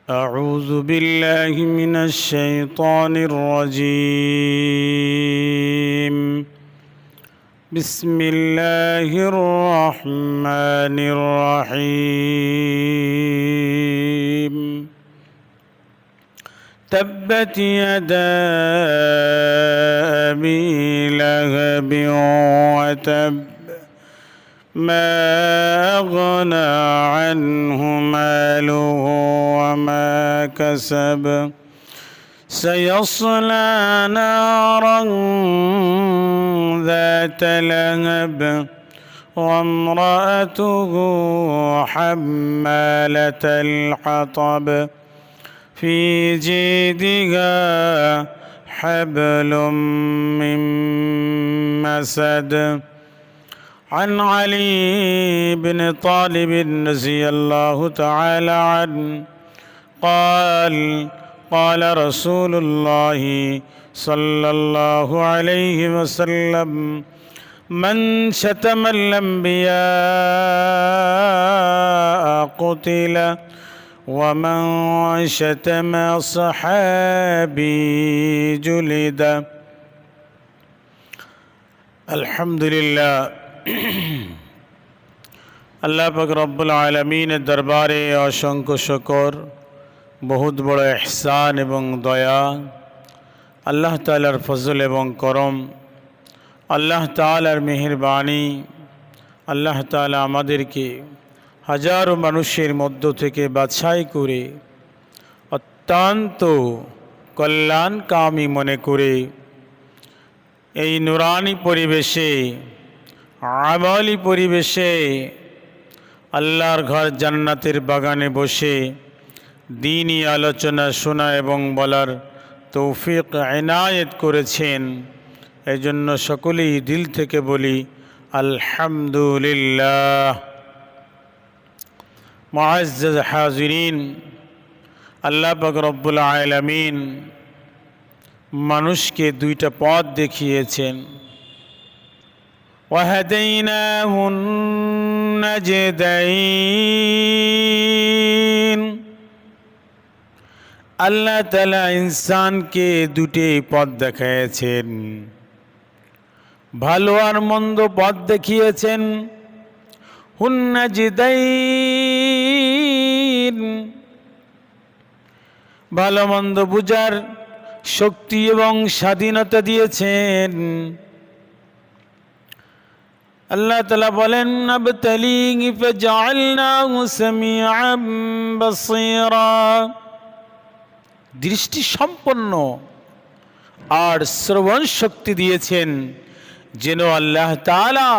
أعوذ بالله من الشيطان الرجيم. بسم الله الرحمن الرحيم. تبت يدا أبي لهب وتب ما أغنى عنه ماله وما كسب سيصلى نارا ذات لهب وامرأته حمالة الحطب في جيدها حبل من مسد. عن علي بن طالب رضي الله تعالى عنه قال قال رسول الله صلى الله عليه وسلم: من شتم الأنبياء قتل ومن شتم أصحابي جلد. الحمد لله। আল্লাহ পাক রব্বুল আলামিনের দরবারে অসংখ্য শুকর, বহুত বড় ইহসান এবং দয়া, আল্লাহ তাআলার ফজল এবং করম, আল্লাহ তাআলার মেহেরবানি। আল্লাহ তাআলা আমাদেরকে হাজারো মানুষের মধ্য থেকে বাছাই করে অত্যন্ত কল্যাণকামী মনে করে এই নুরানি পরিবেশে, আমলি পরিবেশে, আল্লাহর ঘর জান্নাতের বাগানে বসে দ্বীনি আলোচনা শোনা এবং বলার তৌফিক ইনায়েত করেছেন। এই জন্য সকলেই দিল থেকে বলি আলহামদুলিল্লাহ। মুআজ্জাজ হাজিরিন, আল্লাহ পাক রব্বুল আলামিন মানুষকে দুইটা পথ দেখিয়েছেন। وهديناه النجدين। আল্লাহ তাআলা ইনসানকে দুটি পথ দেখিয়েছেন, ভালো আর মন্দ পথ দেখিয়েছেন। হুন্নাজিদাইন, ভালো মন্দ বুঝার শক্তি এবং স্বাধীনতা দিয়েছেন। আল্লাহ তাআলা বলেন: আবতালিহি ফাজআলনাহু সামিআন বাসীরা। দৃষ্টি সম্পন্ন আর শ্রবণ শক্তি দিয়েছেন যেন আল্লাহ তাআলা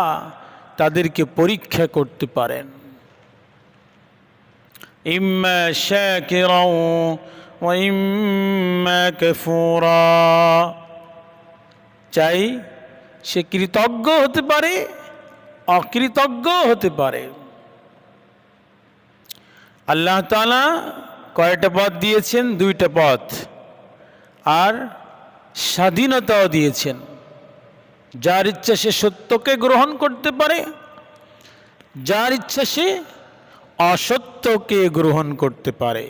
তাদেরকে পরীক্ষা করতে পারেন। ইম্মা শাকিরা ওয়া ইম্মা কাফুরা। চাই সে কৃতজ্ঞ হতে পারে, অকৃতজ্ঞ হতে পারে। আল্লাহ তাআলা কয়টা পথ দিয়েছেন? দুইটা পথ। আর স্বাধীনতাও দিয়েছেন। যার ইচ্ছা সে সত্যকে গ্রহণ করতে পারে, যার ইচ্ছা সে অসত্যকে গ্রহণ করতে পারে।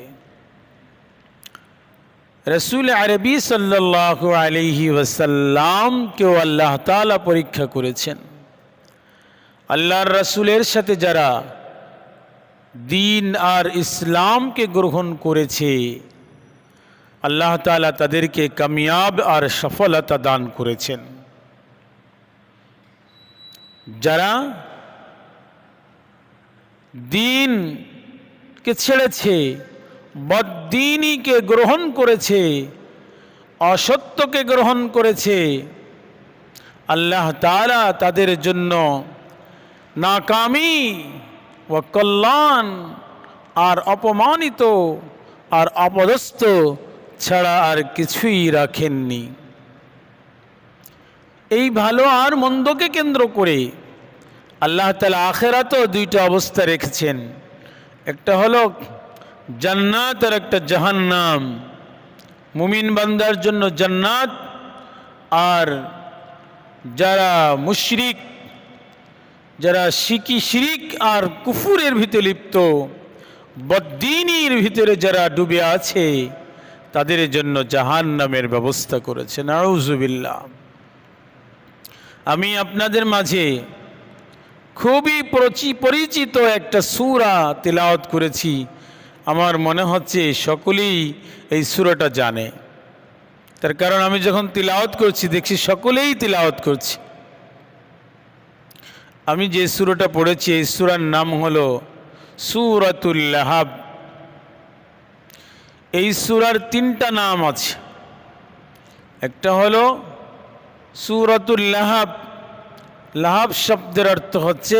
রসুল আরবি সাল্লাল্লাহু আলাইহি ওয়াসাল্লামকেও আল্লাহ তাআলা পরীক্ষা করেছেন। আল্লাহর রসুলের সাথে যারা দিন আর ইসলামকে গ্রহণ করেছে, আল্লাহ তাআলা তাদেরকে কামিয়াব আর সফলতা দান করেছেন। যারা দিনকে ছেড়েছে, বদ্দীনীকে গ্রহণ করেছে, অসত্যকে গ্রহণ করেছে, আল্লাহ তাআলা তাদের জন্য নাকামি ও কল্যাণ আর অপমানিত আর অপদস্থ ছাড়া আর কিছুই রাখেননি। এই ভালো আর মন্দকে কেন্দ্র করে আল্লাহ তাআলা আখিরাতেও দুইটা অবস্থা রেখেছেন। একটা হলো জান্নাত আর একটা জাহান্নাম। মুমিন বান্দার জন্য জান্নাত, আর যারা মুশরিক, যারা শিরিক আর কুফুরের ভিতরে লিপ্ত, বদ্দিনীর ভিতরে যারা ডুবে আছে তাদের জন্য জাহান্নামের ব্যবস্থা করেছে। নাউজুবিল্লাহ। আমি আপনাদের মাঝে খুবই পরিচিত একটা সূরা তিলাওয়াত করেছি। আমার মনে হচ্ছে সকলেই এই সূরাটা জানে, তার কারণ আমি যখন তিলাওয়াত করছি দেখছি সকলেই তিলাওয়াত করছে। আমি যে সূরাটা পড়েছি এই সূরার নাম হলো সূরাতুল লাহাব। এই সূরার তিনটা নাম আছে। একটা হলো সূরাতুল লাহাব। লাহাব শব্দের অর্থ হচ্ছে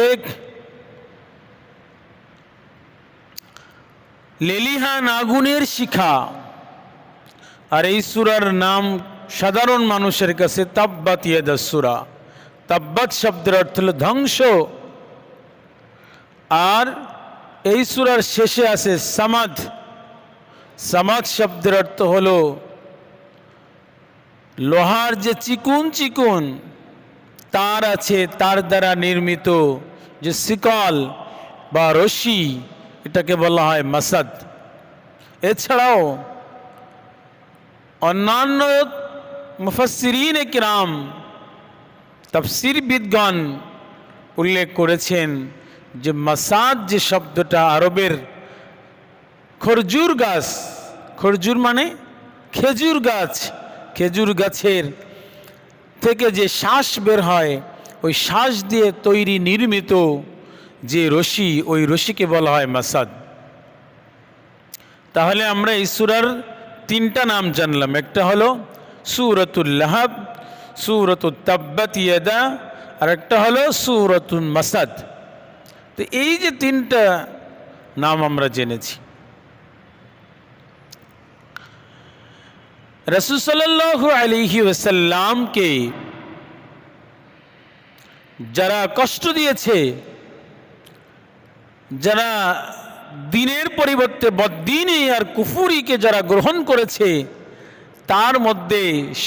লেলিহান আগুনের শিখা। আর এই সূরার নাম সাধারণ মানুষের কাছে তাব্বাত ইয়াদা সূরা। তাব্বাত শব্দের অর্থ হলো ধ্বংস। আর এই সূরার শেষে আছে সামাদ। সামাদ শব্দের অর্থ হলো লোহার যে চিকুন চিকুন তার আছে, তার দ্বারা নির্মিত যে শিকল বা রশি, এটাকে বলা হয় মাসাদ। এছাড়াও অন্যান্য মুফাসসিরিন কিরাম তাফসীর বিদগণ উল্লেখ করেছেন যে মাসাদ যে শব্দটা আরবের খরজুর গাছ, খরজুর মানে খেজুর গাছ, খেজুর গাছের থেকে যে শ্বাস বের হয় ওই শ্বাস দিয়ে তৈরি নির্মিত যে রশি, ওই রশিকে বলা হয় মাসাদ। তাহলে আমরা এই সূরার তিনটা নাম জানলাম। একটা হলো সূরাতুল লাহাব, সূরাতুত তাব্বাত ইয়াদা, আর একটা হলো সূরাতুল মাসাদ। তো এই যে তিনটা নাম আমরা জেনেছি। রাসূল সাল্লাল্লাহু আলাইহি ওয়াসাল্লামকে যারা কষ্ট দিয়েছে, যারা দিনের পরিবর্তে বদ্দিনী আর কুফুরিকে যারা গ্রহণ করেছে, তার মধ্যে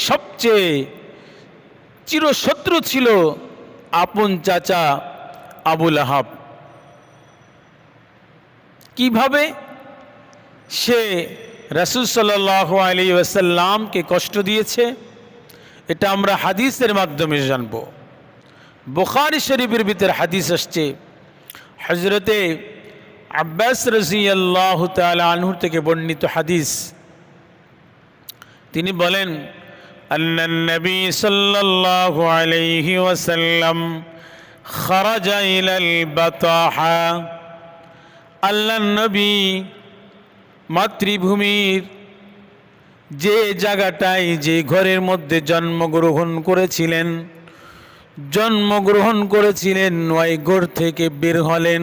সবচেয়ে চিরশত্রু ছিল আপন চাচা আবু লাহাব। কিভাবে সে রাসূল সাল্লাল্লাহু আলাইহি ওয়াসাল্লামকে কষ্ট দিয়েছে এটা আমরা হাদিসের মাধ্যমে জানব। বুখারী শরীফের ভিতরে হাদিস আসছে, হযরতে আব্বাস রাদিয়াল্লাহু তাআলা আনহু থেকে বর্ণিত হাদিস। তিনি বলেন, আন্নান নবী সাল্লাল্লাহু আলাইহি ওয়াসাল্লাম খারাজা ইলাল বাতাহা। আল্লাহর নবী মাতৃভূমির যে জায়গাটায়, যে ঘরের মধ্যে জন্মগ্রহণ করেছিলেন ওই ঘর থেকে বের হলেন।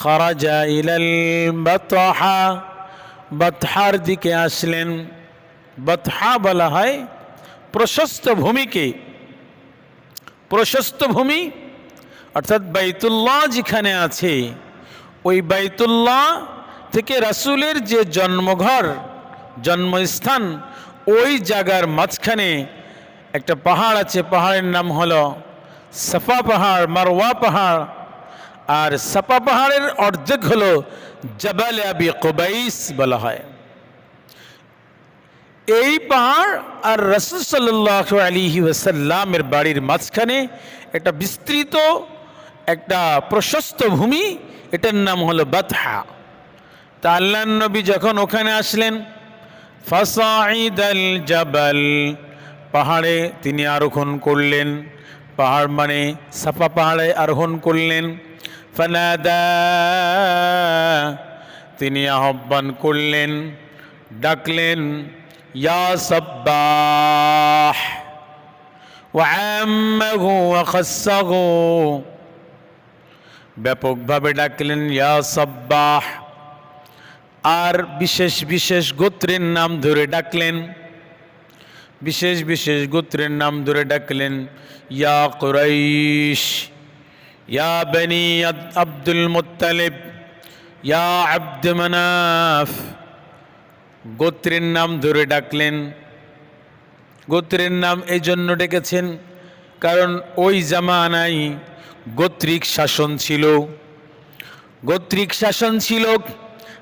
খারাজা ইলাল বাতহা, বাতহার দিকে আসলেন। বাতহা বলা হয় প্রশস্ত ভূমিকে। প্রশস্ত ভূমি অর্থাৎ বাইতুল্লাহ যেখানে আছে, ওই বাইতুল্লাহ থেকে রাসূলের যে জন্মঘর, জন্মস্থান, ওই জায়গার মাঝখানে একটা পাহাড় আছে। পাহাড়ের নাম হলো সাফা পাহাড়, মারওয়া পাহাড়। আর সাফা পাহাড়ের অর্ধেক হলো জাবাল আবি কুবাইস বলা হয়। এই পাহাড় আর রাসূল সাল্লাল্লাহু আলাইহি ওয়াসাল্লামের বাড়ির মাঝখানে একটা বিস্তৃত, একটা প্রশস্ত ভূমি, এটার নাম হলো বাতহা। তা আল্লাহর নবী যখন ওখানে আসলেন, ফাসাইদাল জাবাল, পাহাড়ে তিনি আরোহণ করলেন। পাহাড় মানে সাফা পাহাড়ে আরোহণ করলেন। ফানাদা, তিনি আহ্বান করলেন, ডাকলেন, ইয়া সাব্বাহ ওয়া আম্মাহু ওয়া খাসসাহু, ব্যাপকভাবে ডাকলেন ইয়া সাব্বাহ। আর বিশেষ বিশেষ গোত্রের নাম ধরে ডাকলেন, বিশেষ বিশেষ গোত্রের নাম ধরে ডাকলেন, ইয়া কুরাইশ, ইয়া বনি আব্দুল মুত্তালিব, ইয়া আব্দ মানাফ, গোত্রের নাম ধরে ডাকলেন। গোত্রের নাম এই জন্য ডেকেছেন কারণ ওই জামানায় গোত্রিক শাসন ছিল। গোত্রিক শাসন ছিল।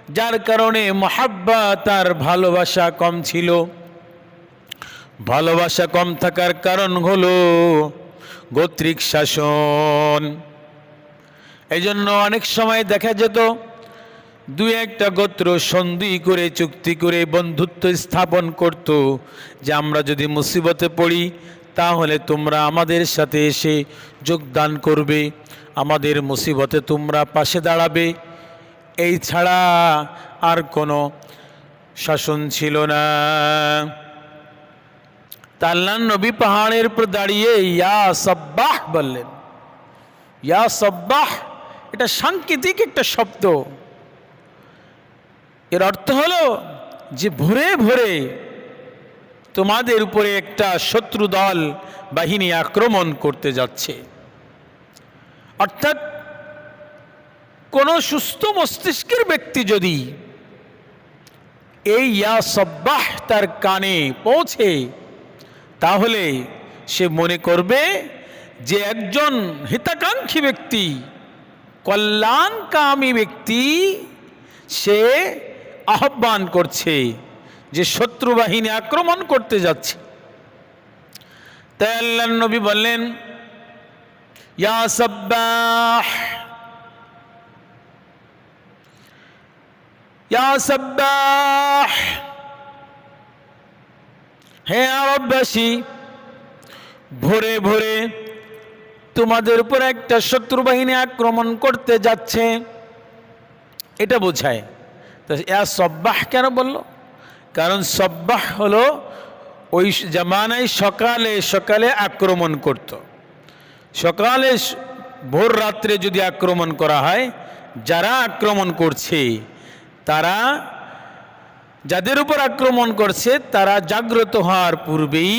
যার কারণে মহাব্বত আর ভালোবাসা কম ছিল। ভালোবাসা কম থাকার কারণ হলো গোত্রিক শাসন। এই জন্য অনেক সময় দেখা যেত দুই একটা গোত্র সন্ধি করে চুক্তি করে বন্ধুত্ব স্থাপন করত যে আমরা যদি মুসিবতে পড়ি তাহলে তোমরা আমাদের সাথে এসে যোগদান করবে, আমাদের মুসিবতে তোমরা পাশে দাঁড়াবে। এই ছাড়া আর কোনো শাসন ছিল না। তা আল্লাহর নবী পাহাড়ের উপর দাঁড়িয়ে ইয়া সাব্বাহ বললেন। ইয়া সাব্বাহ এটা সাংকেতিক একটা শব্দ। এর অর্থ হলো যে ভোরে ভোরে তোমাদের উপরে একটা শত্রু দল বাহিনী আক্রমণ করতে যাচ্ছে। অর্থাৎ কোন সুস্থ মস্তিষ্কের ব্যক্তি যদি এই ইয়া সাব্বাহ তার কানে পৌঁছে তাহলে সে মনে করবে যে একজন হিতাকাঙ্ক্ষী ব্যক্তি, কল্যাণকামী ব্যক্তি সে আহ্বান করছে যে শত্রু বাহিনী আক্রমণ করতে যাচ্ছে। তাই আল্লাহর নবী বললেন ইয়া সাব্বাহ, ইয়া সাব্বাহ, হে আরববাসী, ভোরে ভোরে তোমাদের উপর একটা শত্রু বাহিনী আক্রমণ করতে যাচ্ছে, এটা বোঝায়। তো ইয়া সাব্বাহ কেন বলল? কারণ সাব্বাহ হলো ওই জামানায় সকালে সকালে আক্রমণ করত। সকালে ভোর রাত্রে যদি আক্রমণ করা হয়, যারা আক্রমণ করছে তারা, যাদের উপর আক্রমণ করছে তারা জাগ্রত হওয়ার পূর্বেই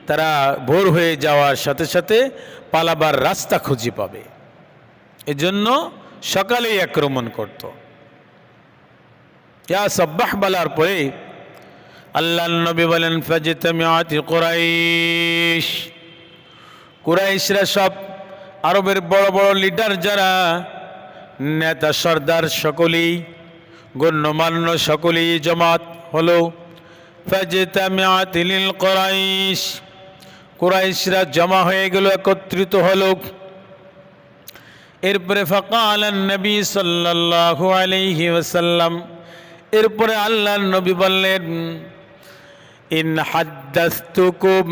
তারা ভোর হয়ে যাওয়ার সাথে সাথে পালাবার রাস্তা খুঁজে পাবে। এজন্য সকালেই আক্রমণ করত। ইয়া সাব্বাহ বলার পরে আল্লাহর নবী বলেন ফাজতামিআতি কুরাইশ, কুরাইশরা সব আরবের বড় বড় লিডার যারা নেতা সর্দার সকলেই গণ্যমান্য সকলেই জমাত হলো। ফাজতামিআতি লিল কুরাইশ, কুরাইশরা জমা হয়ে গেল, একত্রিত হলো। এরপরে ফাকালান নবী সাল্লাল্লাহু আলাইহি ওয়াসাল্লাম, এরপরে আল্লাহর নবী বললেন ইন হাদ্দাসতুকুম,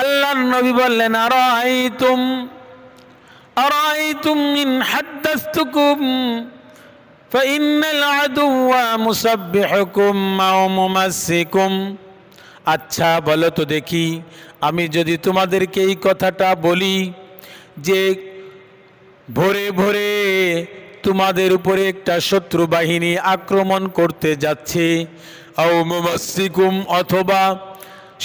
আল্লাহর নবী বললেন আরাআইতুম, আরাআইতুম ইন হাদ্দাসতুকুম ফাইন্নাল আদুওয়া মুসাব্বিহুকুম আও মুমাসসিকুম। আচ্ছা বলো তো দেখি, আমি যদি তোমাদেরকে এই কথাটা বলি যে ভোরে ভোরে তোমাদের উপরে একটা শত্রু বাহিনী আক্রমণ করতে যাচ্ছে, আও মুমাসসিকুম অথবা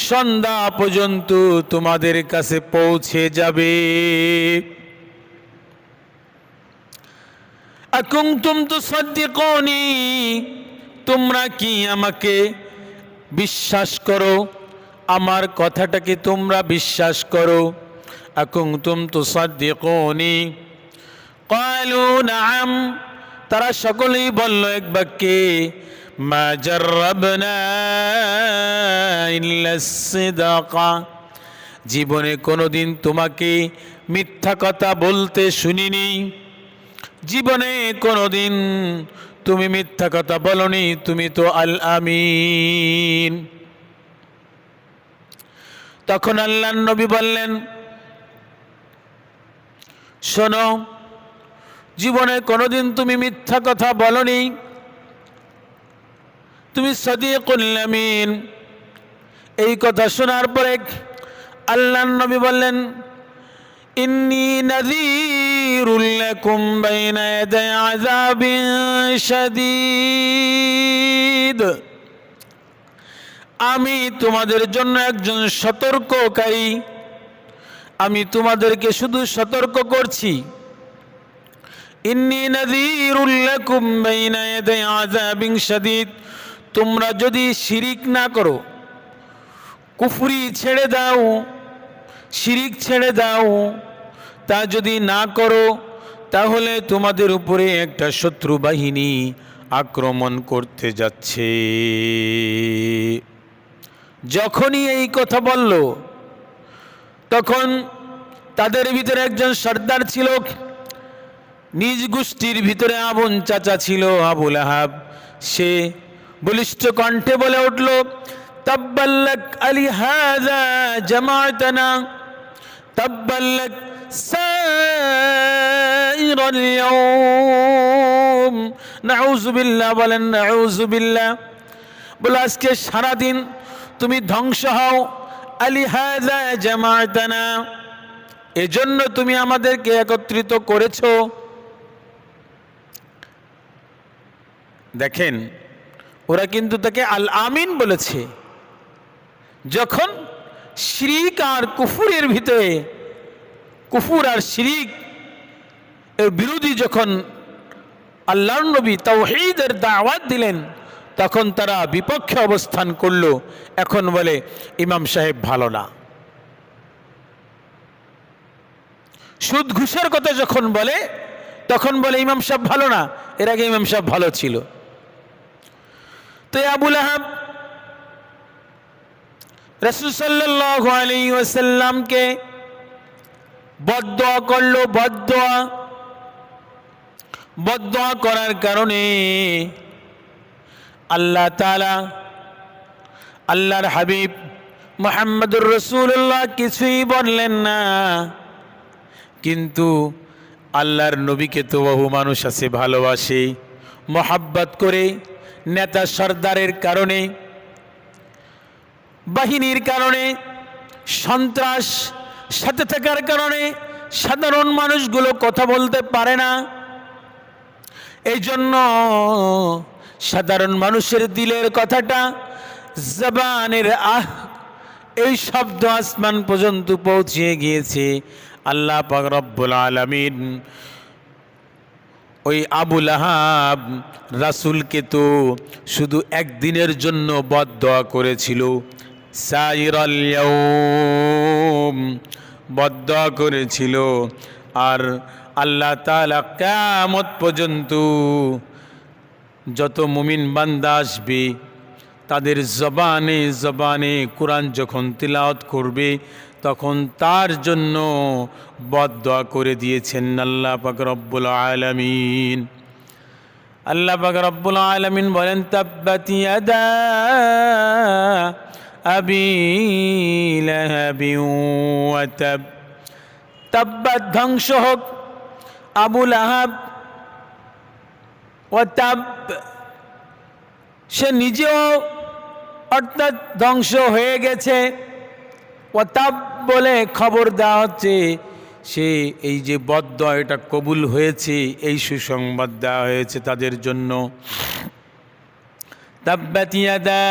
সন্ধ্যা পর্যন্ত তোমাদের কাছে পৌঁছে যাবে। আকুনতুম তুসাদ্দিকুনি, তোমরা কি আমাকে বিশ্বাস করো? আমার কথাটাকে তোমরা বিশ্বাস করো? আকুনতুম তুসাদ্দিকুনি ক্বালু নাআম, তারা সকলেই বলল এক বাক্যে মা জাররাবনা ইল্লা সিদকা, জীবনে কোনোদিন তোমাকে মিথ্যা কথা বলতে শুনিনি, জীবনে কোনোদিন তুমি মিথ্যা কথা বলনি, তুমি তো আল আমিন। তখন আল্লাহর নবী বললেন শোনো, জীবনে কোনোদিন তুমি মিথ্যা কথা বলনি, তুমি সাদিকুল আমিন। এই কথা শোনার পরে আল্লাহর নবী বললেন ইন্নী নাযীরুল লাকুম বাইনা ইয়াদাই আযাবিন শাদীদ, আমি তোমাদের জন্য একজন সতর্ককারী, আমি তোমাদেরকে শুধু সতর্ক করছি। ইন্নী নাযীরুল লাকুম বাইনা ইয়াদাই আযাবিন শাদীদ, তোমরা যদি শিরিক না করো, কুফরি ছেড়ে দাও, শিরিক ছেড়ে দাও, তা যদি না করো তাহলে তোমাদের উপরে একটা শত্রু বাহিনী আক্রমণ করতে যাচ্ছে। যখনই এই কথা বলল, তখন তাদের ভিতরে একজন সর্দার ছিল, নিজ গোষ্ঠীর ভিতরে আপন চাচা ছিল আবু লাহাব। সে বলিষ্ঠ কণ্ঠে বলে উঠল, তাব্বাল্লাক আলিহাযা জামাআতানা তাব্বাল্লাক সাইরাল ইয়াউম। নাউযু বিল্লাহ, বলেন নাউযু বিল্লাহ। বলে আজকে সারাদিন তুমি ধ্বংস হও। আলিহাযা জামাআতানা, এজন্য তুমি আমাদেরকে একত্রিত করেছো। দেখেন, ওরা কিন্তু তাকে আল আমিন বলেছে। যখন শিরিক আর কুফুরের ভিতরে, কুফুর আর শিরিক এর বিরোধী যখন আল্লাহর নবী তাওহীদের দাওয়াত দিলেন, তখন তারা বিপক্ষে অবস্থান করল। এখন বলে ইমাম সাহেব ভালো না। সুদ ঘুষের কথা যখন বলে, তখন বলে ইমাম সাহেব ভালো না, এর আগে ইমাম সাহেব ভালো ছিল। তো আবু লাহাব রাসূল সাল্লাল্লাহু আলাইহি ওয়াসাল্লামকে বদদুয়া করলো। বদদুয়া করার কারণে আল্লাহ তাআলা, আল্লাহর হাবিব মুহাম্মদুর রাসূলুল্লাহ কিছুই বললেন না। কিন্তু আল্লাহর নবীকে তো বহু মানুষ আছে ভালোবাসে, মহাব্বত করে, নেতা সর্দারের কারণে, বাহিনীর কারণে, সন্ত্রাস সাথে থাকার কারণে সাধারণ মানুষগুলো কথা বলতে পারে না। এই জন্য সাধারণ মানুষের দিলের কথাটা, জবানের এই শব্দ আসমান পর্যন্ত পৌঁছে গিয়েছে। আল্লাহ পাক রব্বুল আলামিন ওই আবু লাহাব রাসূলকে তো শুধু একদিনের জন্য বদদুয়া করেছিল, সাইরাল ইয়াউম বদদুয়া করেছিল। আর আল্লাহ তাআলা কিয়ামত পর্যন্ত যত মুমিন বান্দা আসবে, তাদের জবানে জবানে কোরআন যখন তিলাওয়াত করবে, তখন তার জন্য বদদুয়া করে দিয়েছেন আল্লাহ পাক রব্বুল আলামিন। আল্লাহ পাক রব্বুল আলামিন বলেন, তাব্বাত ইয়াদা আবি লাহাবি ওয়া তাব। তাব্বাত ধ্বংস হোক আবু লাহাব, ওয়া তাব সে নিজেও অর্থাৎ ধ্বংস হয়ে গেছে। ওয়াতাব বলে খবর দেওয়া হচ্ছে, সে এই যে বদদুয়া এটা কবুল হয়েছে, এই সুসংবাদ দেওয়া হয়েছে তাদের জন্য। তাব্বাত ইয়াদা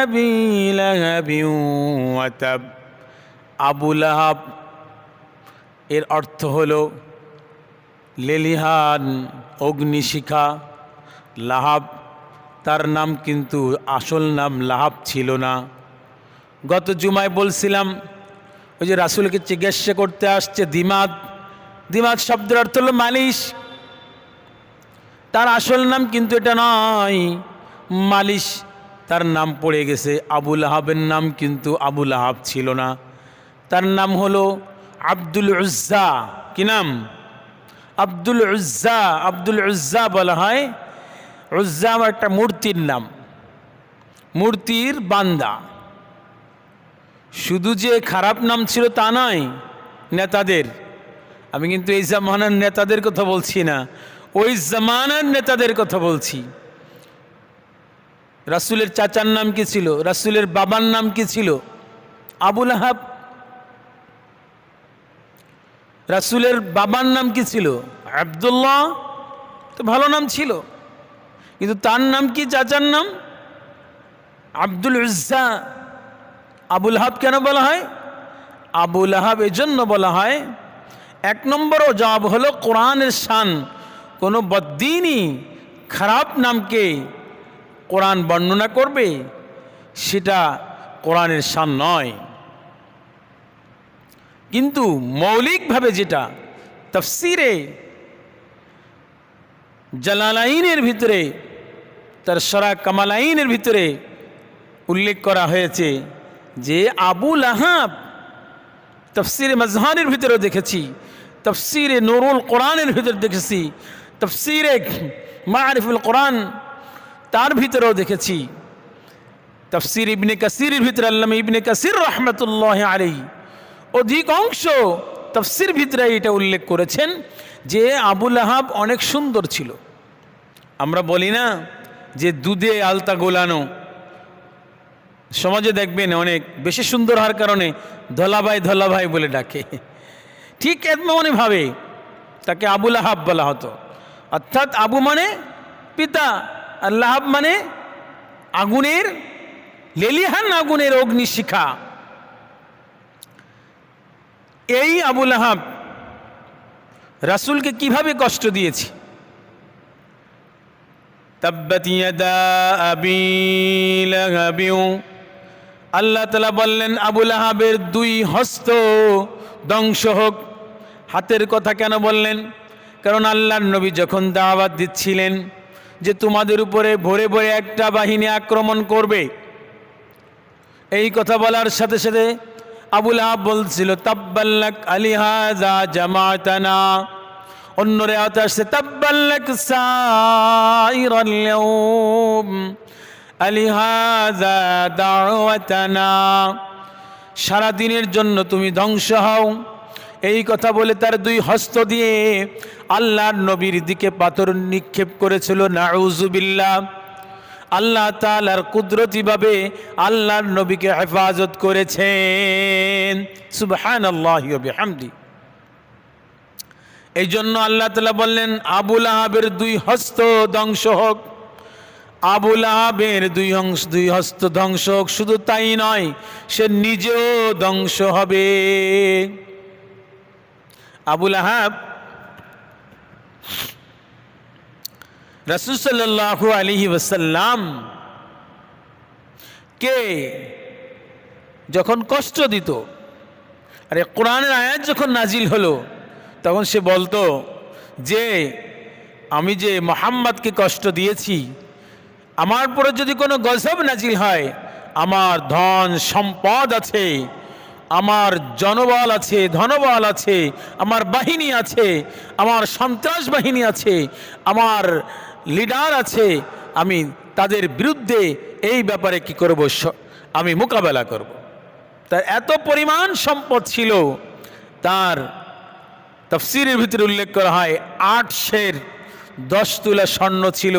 আবি লাহাবি ওয়া তাব। আবু লাহাব এর অর্থ হলো লেলিহান, অগ্নিশিখা। লাহাব তার নাম, কিন্তু আসল নাম লাহাব ছিল না। গত জুমায় বলছিলাম, ওই যে রাসূলকে জিজ্ঞাসা করতে আসছে দিমাদ, দিমাদ শব্দের অর্থ হলো মালিশ। তার আসল নাম কিন্তু এটা নয়, মালিশ তার নাম পড়ে গেছে। আবু লাহাবের নাম কিন্তু আবু লাহাব ছিল না, তার নাম হলো আব্দুল উজ্জা। কি নাম? আব্দুল উজ্জা। আব্দুল উজ্জা বলা হয়, উজ্জা একটা মূর্তির নাম, মূর্তির বান্দা। শুধু যে খারাপ নাম ছিল তা নয় নেতাদের, আমি কিন্তু এই জামানার নেতাদের কথা বলছি না, ওই জামানার নেতাদের কথা বলছি। রাসূলের চাচার নাম কি ছিল? রাসূলের বাবার নাম কি ছিল? আবু লাহাব। রাসূলের বাবার নাম কি ছিল? আব্দুল্লাহ। তো ভালো নাম ছিল, কিন্তু তার নাম কি? চাচার নাম আব্দুল উজ্জা। আবু লাহাব কেন বলা হয় আবু লাহাব? এজন্য বলা হয়, এক নম্বরও জবাব হলো কোরআনের শান। কোনো বদ্দিনই খারাপ নামকে কোরআন বর্ণনা করবে, সেটা কোরআনের শান নয়। কিন্তু মৌলিকভাবে যেটা, তাফসিরে জালালাইনের ভিতরে, তার শরা কামালাইনের ভিতরে উল্লেখ করা হয়েছে যে আবু লাহাব, তাফসিরে মাজহারের ভিতরেও দেখেছি, তাফসিরে নুরুল কোরআনের ভিতরে দেখেছি, তাফসিরে মারিফুল কোরআন তার ভিতরেও দেখেছি, তাফসির ইবনে কাসিরের ভিতরে আল্লামা ইবনে কাসির রহমতুল্লাহ আলাইহি অধিকাংশ তাফসির ভিতরে এটা উল্লেখ করেছেন যে আবু লাহাব অনেক সুন্দর ছিল। আমরা বলি না যে দুধে আলতা গোলানো, সমাজে দেখবেন অনেক বেশি সুন্দর হওয়ার কারণে ধলাভাই ধলাভাই বলে ডাকে, ঠিক এমনই ভাবে তাকে আবু লাহাব বলা হতো। অর্থাৎ আবু মানে পিতা আর লাহাব মানে আগুনের, লেলিহান আগুনের অগ্নিশিখা। এই আবু লাহাব রাসূলকে কিভাবে কষ্ট দিয়েছে। তাব্বাত ইয়াদা আবি লাহাব, আল্লাহ তাআলা বললেন আবু লাহাবের দুই হস্ত ধ্বংস হোক। হাতের কথা কেন বললেন? কারণ আল্লাহর নবী যখন দাওয়াত দিচ্ছিলেন যে তোমাদের উপরে ভোরে ভোরে একটা বাহিনী আক্রমণ করবে, এই কথা বলার সাথে সাথে আবু লাহাব বলছিল তাব্বাল্লাক আলিহাযা জামাতানা। অন্য রিওয়ায়াতে আসছে তাব্বাল্লাক সাইরাল ইয়াউম আলিহাযা দাওয়াতানা, সারা দিনের জন্য তুমি ধ্বংস হও। এই কথা বলে তার দুই হস্ত দিয়ে আল্লাহর নবীর দিকে পাথর নিক্ষেপ করেছিল। নাউযুবিল্লাহ। আল্লাহ তাআলার কুদরতিভাবে আল্লাহর নবীকে হেফাজত করেছেন। সুবহানাল্লাহি ওয়া বিহামদি। এই জন্য আল্লাহ তাআলা বললেন আবু লাহাবের দুই হস্ত ধ্বংস হোক। আবু লাহাবের দুই হস্ত ধ্বংস হোক, শুধু তাই নয়, সে নিজেও ধ্বংস হবে। আবু লাহাব রাসূল সাল্লাল্লাহু আলাইহি ওয়াসাল্লাম কে যখন কষ্ট দিত, আরে কোরআনের আয়াত যখন নাজিল হলো তখন সে বলতো যে আমি যে মুহাম্মদকে কষ্ট দিয়েছি, আমার পরে যদি কোনো গজব নাজিল হয়, আমার ধন সম্পদ আছে, আমার জনবল আছে, ধনবল আছে, আমার বাহিনী আছে, আমার সন্ত্রাস বাহিনী আছে, আমার লিডার আছে, আমি তাদের বিরুদ্ধে এই ব্যাপারে কি করব, আমি মোকাবেলা করব। তার এত পরিমাণ সম্পদ ছিল। তার তাফসীরের ভিতরে উল্লেখ করা হয় 8 সের 10 তোলা স্বর্ণ ছিল,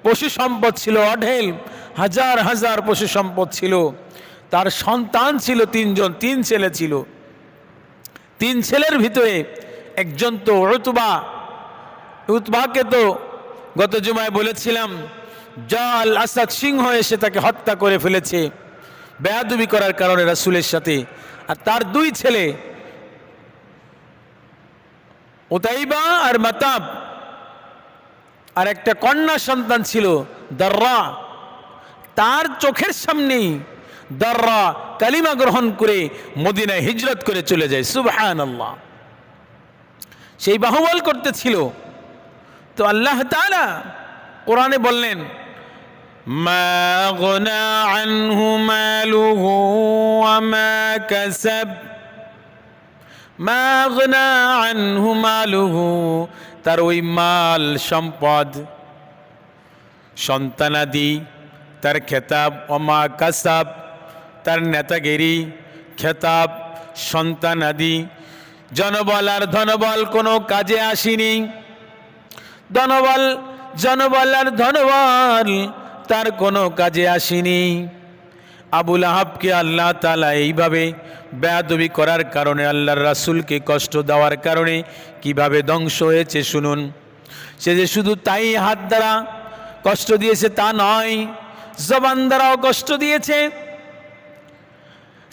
পশু সম্পদ ছিল অঢেল, হাজার হাজার পশু সম্পদ ছিল। তার সন্তান ছিল 3 জন, 3 ছেলে ছিল। 3 ছেলের ভিতরে একজন তো উতবাকে তো গত জুমায় বলেছিলাম জাল আসাদ সিংহ এসে তাকে হত্যা করে ফেলেছে বেয়াদবি করার কারণে রাসূলের সাথে। আর তার 2 ছেলে উতাইবা আর মাতাব, আর একটা কন্যা সন্তান ছিল দাররা। তার চোখের সামনেই দাররা কালিমা গ্রহণ করে মদিনায় হিজরত করে চলে যায়। সুবহানাল্লাহ। সেই বাহুবল করতেছিল। তো আল্লাহ তাআলা কোরআনে বললেন মা আগনা আনহু মালুহু ওয়া মা কাসাব, মা আগনা আনহু মালুহু, তার ওই মাল সম্পদ সন্তানাদি, তার খেতাব, ওমা কাসাব, তার নেতাগিরি, খেতাব, সন্তানাদি, জনবল আর ধনবল কোনো কাজে আসেনি। জনবল আর ধনবল তার কোনো কাজে আসেনি। আবু লাহাবকে আল্লাহ তাআলা এইভাবে বেয়াদবি করার কারণে, আল্লাহর রাসূলকে কষ্ট দেওয়ার কারণে কিভাবে ধ্বংস হয়েছে শুনুন। সে যে শুধু তাই হাত দ্বারা কষ্ট দিয়েছে তা নয়, জবান দ্বারাও কষ্ট দিয়েছে।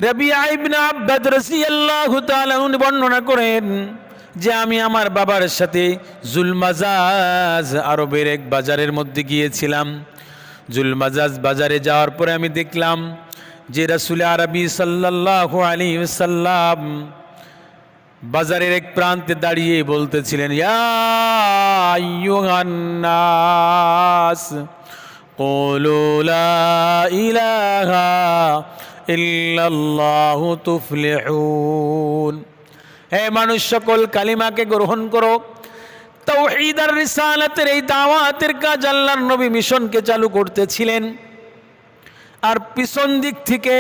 রাবিয়া ইবনে আব্বাদ রাদিয়াল্লাহু তাআলা বর্ণনা করেন যে আমি আমার বাবার সাথে জুলমাজাজ আরবের এক বাজারের মধ্যে গিয়েছিলাম। জুলমাজাজ বাজারে যাওয়ার পরে আমি দেখলাম যে রাসূল আরবি সাল্লাল্লাহু আলাইহি ওয়াসাল্লাম বাজারের এক প্রান্তে দাঁড়িয়ে বলতেছিলেন, ইয়া আইয়ুহান নাস কুলু লা ইলাহা ইল্লাল্লাহু তুফলিহুন। হে মানুষ সকল, কালিমাকে গ্রহণ করো। তাওহীদ আর রিসালাতের এই দাওয়াতের কাজ আল্লাহর নবী মিশনকে চালু করতেছিলেন। আর পিছন দিক থেকে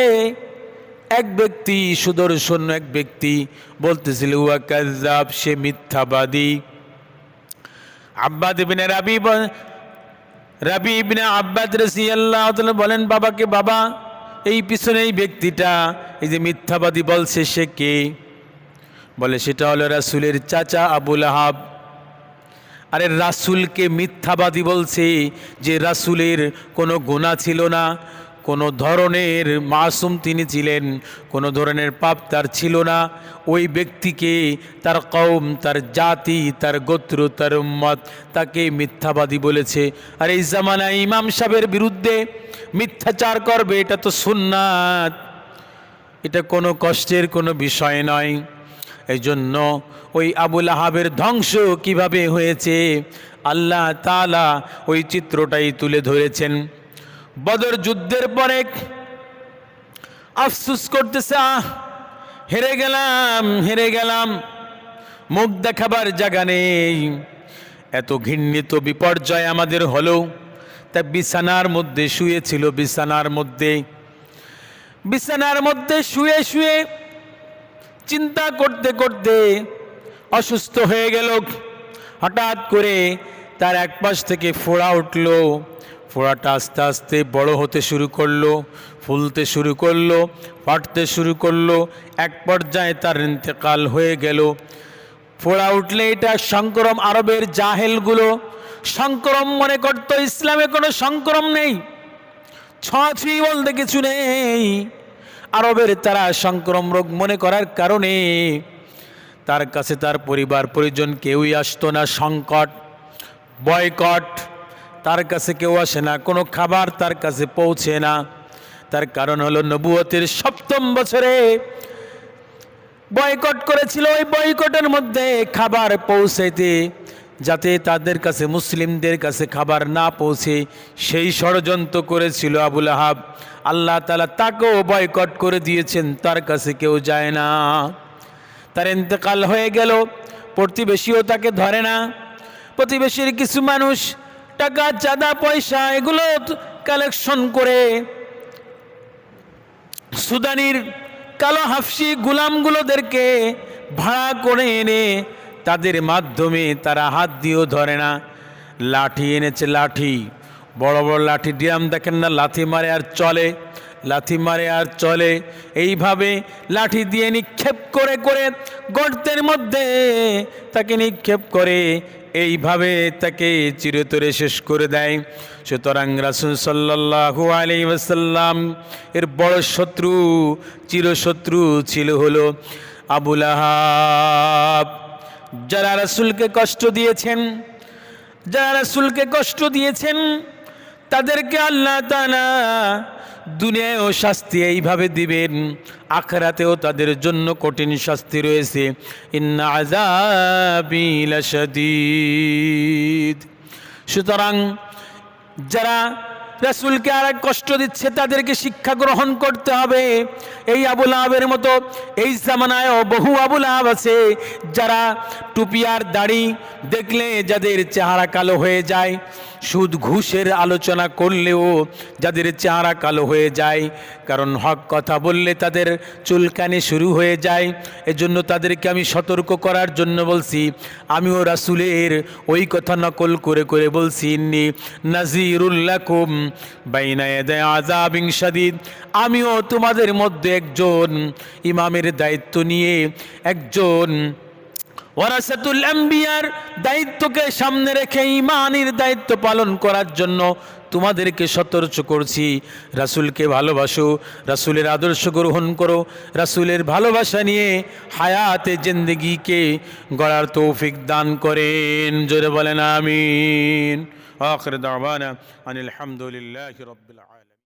এক ব্যক্তি, সুদর্শন এক ব্যক্তি বলতেছিল, ওয়া কাযযাব, সে মিথ্যাবাদী। আব্বাদ ইবনে রাবি ইবনে আব্বাদ রাদিয়াল্লাহু তাআলা বলেন বাবাকে, বাবা এই পিছনে এই ব্যক্তিটা, এই যে মিথ্যাবাদী বলছে, সে কে? বলে সেটা হলো রাসূলের চাচা আবু লাহাব। আরে রাসূলকে মিথ্যাবাদী বলছে, যে রাসূলের কোনো গুনাহ ছিল না, কোনো ধরনের মাসুম তিনি ছিলেন, কোনো ধরনের পাপ তার ছিল না। ওই ব্যক্তিকে তার কওম, তার জাতি, তার গোত্র, তার উম্মত তাকে মিথ্যাবাদী বলেছে। আর এই জামানায় ইমাম সাহেবের বিরুদ্ধে মিথ্যাচার করবে, এটা তো সুন্নাত, এটা কোনো কষ্টের কোনো বিষয় নয়। এই জন্য ওই আবু লাহাবের ধ্বংস কিভাবে হয়েছে আল্লাহ তাআলা ওই চিত্রটাই তুলে ধরেছেন। বদর যুদ্ধের পরে আফসোস করতেছে, হেরে গেলাম, হেরে গেলাম, মুখ দেখাবার জায়গা নেই। এত ঘৃণিত বিপর্যয় আমাদের হলো। তা বিছানার মধ্যে শুয়েছিল, বিছানার মধ্যে শুয়ে শুয়ে চিন্তা করতে করতে অসুস্থ হয়ে গেল। হঠাৎ করে তার এক পাশ থেকে ফোড়া উঠল। ফোড়াটা আস্তে আস্তে বড় হতে শুরু করলো, ফুলতে শুরু করলো, ফাটতে শুরু করলো। এক পর্যায়ে তার ইন্তেকাল হয়ে গেল। ফোড়া উঠলে এটা সংক্রম, আরবের জাহেলগুলো সংক্রম মনে করত। ইসলামে কোনো সংক্রম নেই, ছোঁয়াছুঁয়ি বলতে কিছু নেই। আরবের তারা সংক্রম রোগ মনে করার কারণে তার কাছে তার পরিবার পরিজন কেউই আসতো না। সংকট, বয়কট, তার কাছে কেউ আসে না, কোনো খাবার তার কাছে পৌঁছে না। তার কারণ হলো নবুয়তের 7ম বছরে বয়কট করেছিল। ওই বয়কটের মধ্যে খাবার পৌঁছাইতে, যাতে তাদের কাছে, মুসলিমদের কাছে খাবার না পৌঁছে, সেই ষড়যন্ত্র করেছিল আবু লাহাব। আল্লাহ তাআলা তাকেও বয়কট করে দিয়েছেন, তার কাছে কেউ যায় না। তার ইন্তেকাল হয়ে গেল, প্রতিবেশীও তাকে ধরে না। প্রতিবেশীর কিছু মানুষ টাকা, চাঁদা, পয়সা এগুলো কালেকশন করে সুদানির কালো হাফসি গুলামগুলোদেরকে ভাড়া করে এনে তাদের মাধ্যমে তারা হাত দিয়েও ধরে না। লাঠি এনেছে, লাঠি, বড় বড় লাঠি, ড্রাম দেখেন না, লাথি মারে আর চলে, লাথি মারে আর চলে। এইভাবে লাঠি দিয়ে নিক্ষেপ করে করে গর্তের মধ্যে তাকে নিক্ষেপ করে, এইভাবে তাকে চিরতরে শেষ করে দেয়। সুতরাং রাসূল সাল্লাল্লাহু আলাইহি ওয়াসাল্লাম এর বড় শত্রু, চিরশত্রু ছিল হলো আবু লাহাব। যারা রাসূলকে কষ্ট দিয়েছেন, যারা রাসূলকে কষ্ট দিয়েছেন, তাদেরকে আল্লাহ তাআলা দুনিয়ায়ও শাস্তি এইভাবে দিবেন, আখিরাতেও তাদের জন্য কঠিন শাস্তি রয়েছে। ইন্না আযাবি লাশাদীদ। সুতরাং যারা রাসূলকে আর কষ্ট দিচ্ছে তাদেরকে শিক্ষা গ্রহণ করতে হবে। এই আবু লাহাবের মতো এই জামানায়ও বহু আবু লাহাব আছে, যারা টুপি আর দাড়ি দেখলে যাদের চেহারা কালো হয়ে যায়, সুদ ঘুষের আলোচনা করলেও যাদের চেহারা কালো হয়ে যায়, কারণ হক কথা বললে তাদের চুলকানি শুরু হয়ে যায়। এজন্য তাদেরকে আমি সতর্ক করার জন্য বলছি। আমিও রাসূলের ওই কথা নকল করে করে বলছি, ইন্নী নাযীরুল লাকুম বাইনা ইয়াদাই আযাবিন শাদীদ। আমিও তোমাদের মধ্যে একজন ইমামের দায়িত্ব নিয়ে, একজন ওয়ারাসাতুল আম্বিয়ার দায়িত্বকে সামনে রেখে ঈমানের দায়িত্ব পালন করার জন্য তোমাদেরকে সতর্ক করছি। রাসূলকে ভালোবাসো, রাসূলের আদর্শ গ্রহণ করো, রাসূলের ভালোবাসা নিয়ে হায়াতে জিন্দেগিকে গড়ার তৌফিক দান করেন। জোরে বলেন আমিন। আখির দাওয়ানা আনিল হামদুলিল্লাহি রাব্বিল আলামিন।